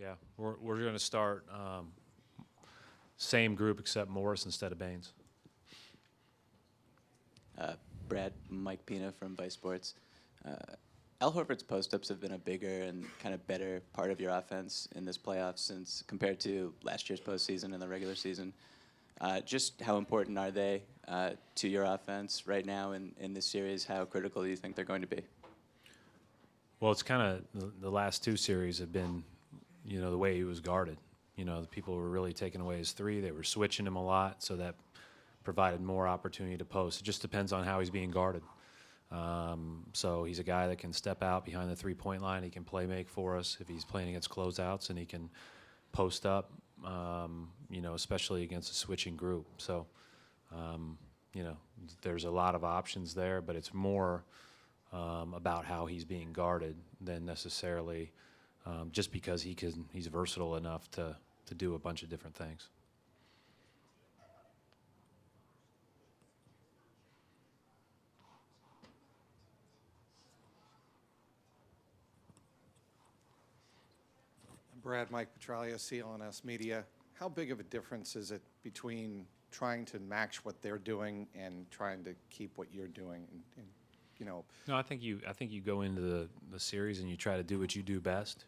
Yeah, we're going to start same group except Morris instead of Baines. Brad, Mike Pina from Vice Sports. Al Horford's post-ups have been a bigger and kind of better part of your offense in this playoff since compared to last year's postseason and the regular season. Just how important are they to your offense right now in this series? How critical do you think they're going to be? Well, it's kind of the last two series have been, the way he was guarded. The people were really taking away his three. They were switching him a lot, so that provided more opportunity to post. It just depends on how he's being guarded. So he's a guy that can step out behind the three-point line. He can play make for us if he's playing against closeouts, and he can post up, especially against a switching group. So, there's a lot of options there, but it's more about how he's being guarded than necessarily just because he's versatile enough to do a bunch of different things. Brad, Mike Petralia, CLNS Media. How big of a difference is it between trying to match what they're doing and trying to keep what you're doing? No, I think you go into the series and you try to do what you do best.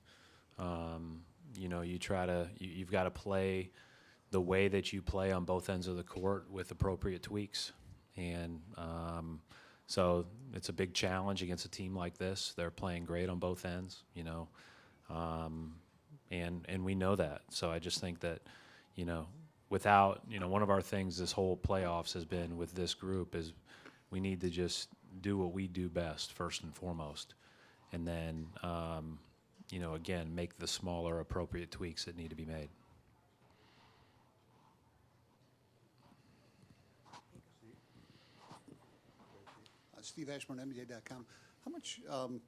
You've got to play the way that you play on both ends of the court with appropriate tweaks, and so it's a big challenge against a team like this. They're playing great on both ends, and we know that. So I just think that, without, one of our things this whole playoffs has been with this group is we need to just do what we do best first and foremost, and then, again, make the smaller appropriate tweaks that need to be made. Steve Ashburn, NBA.com. How much,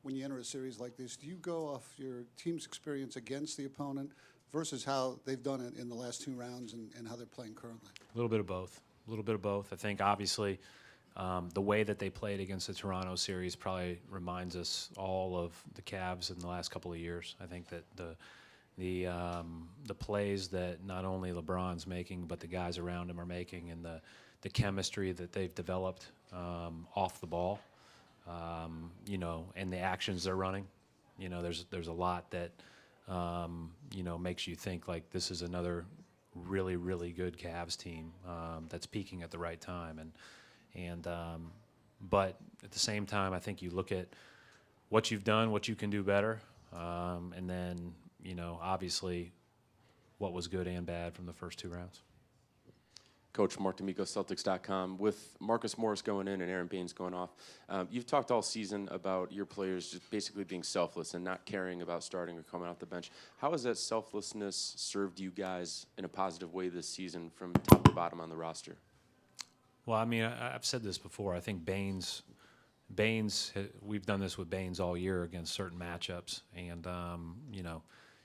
when you enter a series like this, do you go off your team's experience against the opponent versus how they've done it in the last two rounds and how they're playing currently? A little bit of both. I think, obviously, the way that they played against the Toronto series probably reminds us all of the Cavs in the last couple of years. I think that the plays that not only LeBron's making, but the guys around him are making, and the chemistry that they've developed off the ball, and the actions they're running. There's a lot that makes you think like this is another really, really good Cavs team that's peaking at the right time, but at the same time, I think you look at what you've done, what you can do better, and then obviously what was good and bad from the first two rounds. Coach Mark D'Amico, Celtics.com. With Marcus Morris going in and Aaron Baines going off, you've talked all season about your players just basically being selfless and not caring about starting or coming off the bench. How has that selflessness served you guys in a positive way this season from top to bottom on the roster? Well, I mean, I've said this before. I think Baines, we've done this with Baines all year against certain matchups, and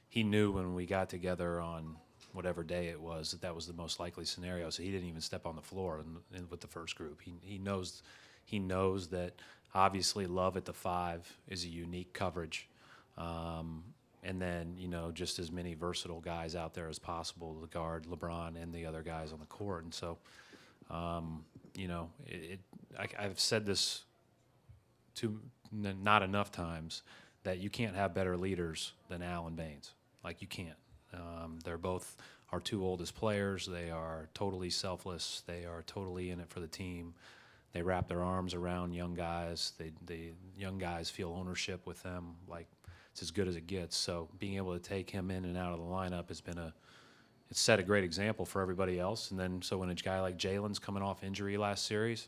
he knew when we got together on whatever day it was that was the most likely scenario. So he didn't even step on the floor with the first group. He knows that obviously Love at the 5 is a unique coverage, and then just as many versatile guys out there as possible to guard LeBron and the other guys on the court. And so I've said this not enough times that you can't have better leaders than Al and Baines. Like, you can't. They're both our two oldest players. They are totally selfless. They are totally in it for the team. They wrap their arms around young guys. The young guys feel ownership with them. Like, it's as good as it gets. So being able to take him in and out of the lineup has been it's set a great example for everybody else. And then so when a guy like Jalen's coming off injury last series,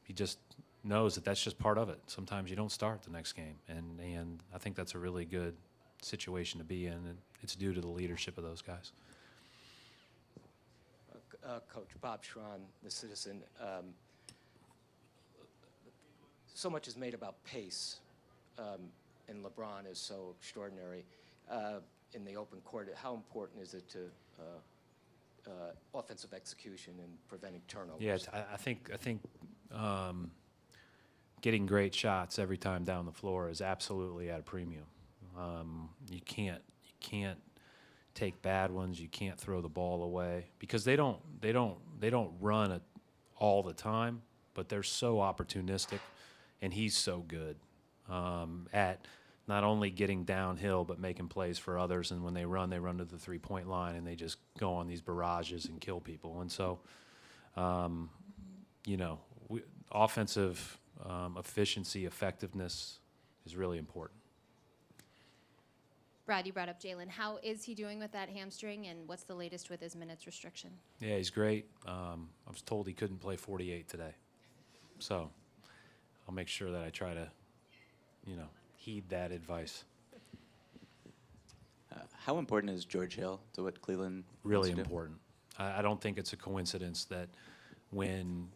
he just knows that that's just part of it. Sometimes you don't start the next game, and I think that's a really good situation to be in, and it's due to the leadership of those guys. Coach Bob Schron, the Citizen. So much is made about pace, and LeBron is so extraordinary in the open court. How important is it to offensive execution and preventing turnovers? Yeah, I think getting great shots every time down the floor is absolutely at a premium. You can't can't take bad ones. You can't throw the ball away because they don't run it all the time, but they're so opportunistic, and he's so good at not only getting downhill but making plays for others. And when they run to the 3-point line, and they just go on these barrages and kill people. And so, offensive efficiency, effectiveness is really important. Brad, you brought up Jalen. How is he doing with that hamstring, and what's the latest with his minutes restriction? Yeah, he's great. I was told he couldn't play 48 today. So I'll make sure that I try to, heed that advice. How important is George Hill to what Cleveland Really wants to do? important. I don't think it's a coincidence that when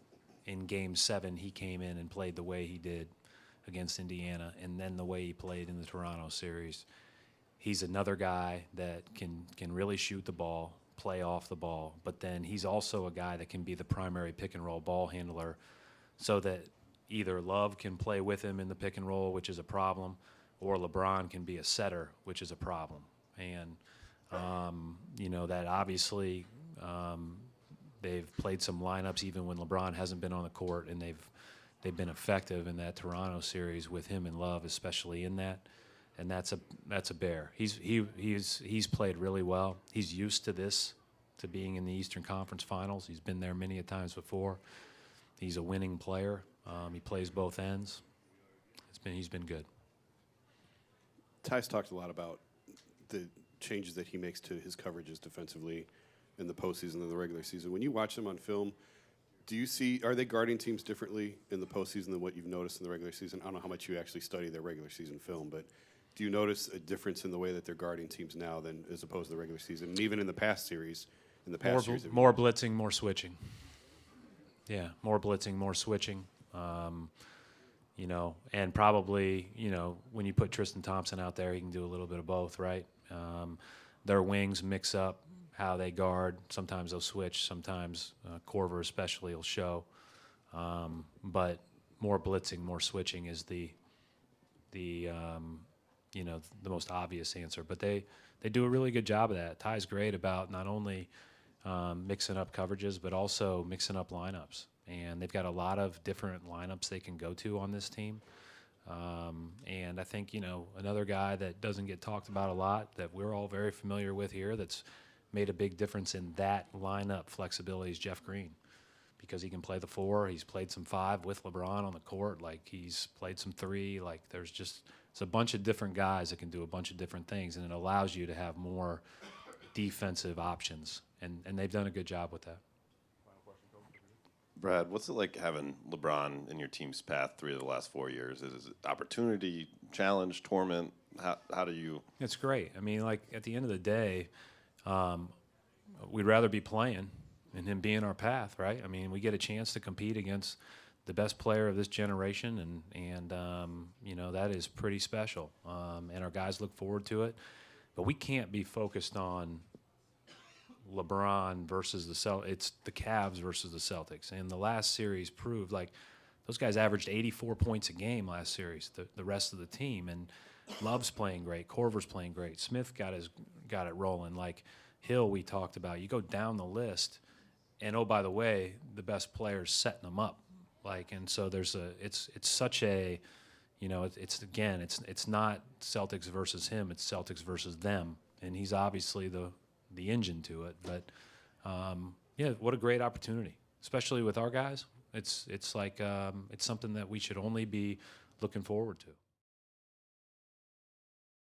in Game 7 he came in and played the way he did against Indiana, and then the way he played in the Toronto series. He's another guy that can really shoot the ball, play off the ball, but then he's also a guy that can be the primary pick-and-roll ball handler so that either Love can play with him in the pick-and-roll, which is a problem, or LeBron can be a setter, which is a problem. And, that obviously they've played some lineups even when LeBron hasn't been on the court, and they've been effective in that Toronto series with him and Love, especially in that. And that's a bear. He's played really well. He's used to this, to being in the Eastern Conference Finals. He's been there many a times before. He's a winning player. He plays both ends. He's been good. Ty's talked a lot about the changes that he makes to his coverages defensively in the postseason and the regular season. When you watch them on film, are they guarding teams differently in the postseason than what you've noticed in the regular season? I don't know how much you actually study their regular season film, but do you notice a difference in the way that they're guarding teams now than as opposed to the regular season? And even in the past series, More blitzing, more switching. Yeah, more blitzing, more switching. And probably, when you put Tristan Thompson out there, he can do a little bit of both, right? Their wings mix up how they guard. Sometimes they'll switch. Sometimes Korver especially will show. But more blitzing, more switching is the most obvious answer. But they do a really good job of that. Ty's great about not only mixing up coverages, but also mixing up lineups. And they've got a lot of different lineups they can go to on this team. And I think, another guy that doesn't get talked about a lot that we're all very familiar with here that's made a big difference in that lineup flexibility is Jeff Green, because he can play the 4. He's played some 5 with LeBron on the court. Like, he's played some 3. Like, it's a bunch of different guys that can do a bunch of different things, and it allows you to have more defensive options. And they've done a good job with that. Brad, what's it like having LeBron in your team's path 3 of the last 4 years? Is it opportunity, challenge, torment? How do you? It's great. I mean, like, at the end of the day, we'd rather be playing and him being our path, right? I mean, we get a chance to compete against the best player of this generation, and that is pretty special. And our guys look forward to it. But we can't be focused on LeBron versus the Celtics. It's the Cavs versus the Celtics. And the last series proved, like, those guys averaged 84 points a game last series, the rest of the team. And Love's playing great. Korver's playing great. Smith got it rolling. Like, Hill, we talked about. You go down the list, and, oh, by the way, the best player's setting them up. Like, and so it's such a, it's not Celtics versus him. It's Celtics versus them. And he's obviously the engine to it. But, what a great opportunity, especially with our guys. It's like it's something that we should only be looking forward to.